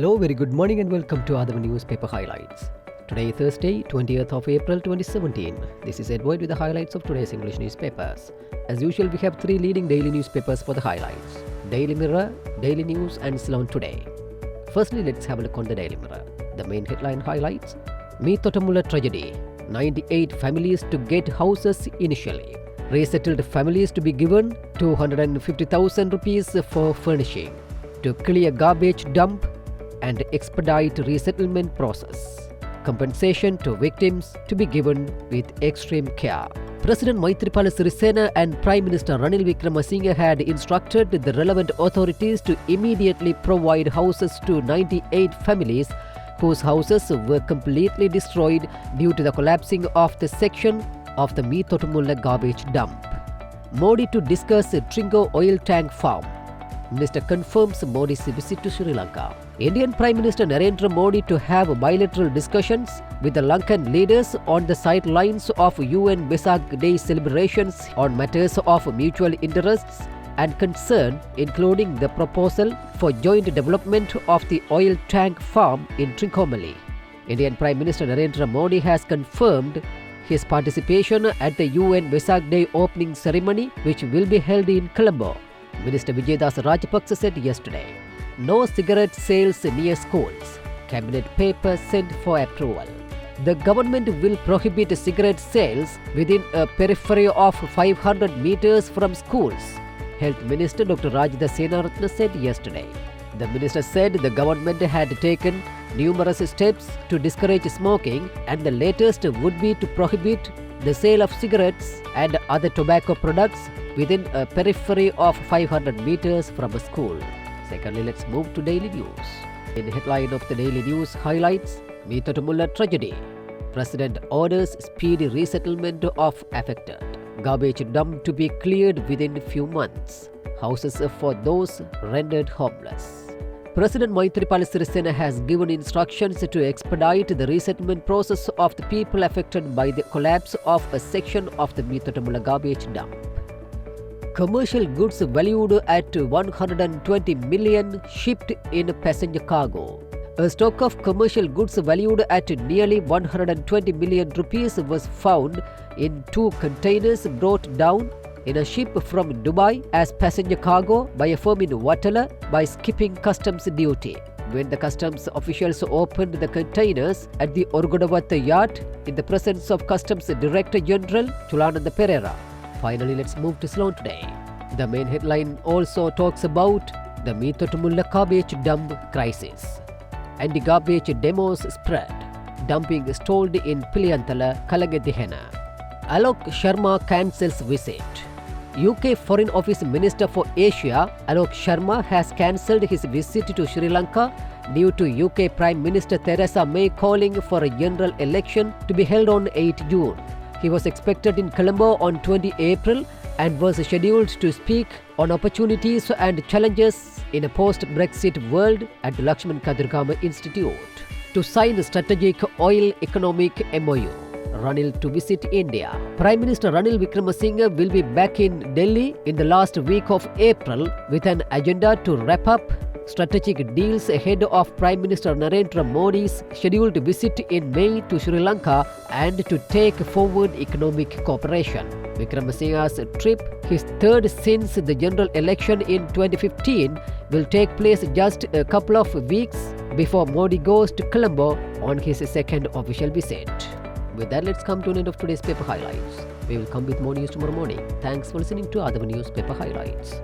Hello, very good morning and welcome to Adav Newspaper Highlights. Today, Thursday, 20th of April 2017. This is Edward with the highlights of today's English newspapers. As usual, we have three leading daily newspapers for the highlights: Daily Mirror, Daily News and Ceylon Today. Firstly, let's have a look on the Daily Mirror. The main headline highlights: Meethotamulla tragedy, 98 families to get houses initially. Resettled families to be given 250,000 rupees for furnishing. To clear garbage dump and expedite resettlement process. Compensation to victims to be given with extreme care. President Maithripala Sirisena and Prime Minister Ranil Wickremesinghe had instructed the relevant authorities to immediately provide houses to 98 families whose houses were completely destroyed due to the collapsing of the section of the Meethotamulla garbage dump. Modi to discuss Trinco oil tank farm. Minister confirms Modi's visit to Sri Lanka. Indian Prime Minister Narendra Modi to have bilateral discussions with the Lankan leaders on the sidelines of UN Vesak Day celebrations on matters of mutual interests and concern, including the proposal for joint development of the oil tank farm in Trincomalee. Indian Prime Minister Narendra Modi has confirmed his participation at the UN Vesak Day opening ceremony, which will be held in Colombo. Minister Vijaydas Rajapaksa said yesterday. No cigarette sales near schools. Cabinet paper sent for approval. The government will prohibit cigarette sales within a periphery of 500 meters from schools, Health Minister Dr. Rajda Senaratne said yesterday. The minister said the government had taken numerous steps to discourage smoking, and the latest would be to prohibit the sale of cigarettes and other tobacco products within a periphery of 500 meters from a school. Secondly, let's move to Daily News. In the headline of the Daily News highlights Meethotamulla tragedy. President orders speedy resettlement of affected. Garbage dump to be cleared within few months. Houses for those rendered homeless. President Maithripala Sirisena has given instructions to expedite the resettlement process of the people affected by the collapse of a section of the Meethotamulla garbage dump. Commercial goods valued at 120 million shipped in passenger cargo. A stock of commercial goods valued at nearly 120 million rupees was found in two containers brought down in a ship from Dubai as passenger cargo by a firm in Wattala by skipping customs duty. When the customs officials opened the containers at the Orgodavatta yard in the presence of Customs Director General Chulananda Pereira. Finally, let's move to Ceylon Today. The main headline also talks about the Meethotamulla garbage dump crisis. Anti-garbage demos spread. Dumping stalled in Piliyantala, Kalagadihena. Alok Sharma cancels visit. UK Foreign Office Minister for Asia Alok Sharma has cancelled his visit to Sri Lanka due to UK Prime Minister Theresa May calling for a general election to be held on 8 June. He was expected in Colombo on 20 April and was scheduled to speak on opportunities and challenges in a post-Brexit world at the Lakshman Kadirgama Institute to sign the strategic oil economic MOU. Ranil to visit India. Prime Minister Ranil Wickremesinghe will be back in Delhi in the last week of April with an agenda to wrap up strategic deals ahead of Prime Minister Narendra Modi's scheduled visit in May to Sri Lanka and to take forward economic cooperation. Wickremesinghe's trip, his third since the general election in 2015, will take place just a couple of weeks before Modi goes to Colombo on his second official visit. With that, let's come to an end of today's paper highlights. We will come with more news tomorrow morning. Thanks for listening to Adav Newspaper Highlights.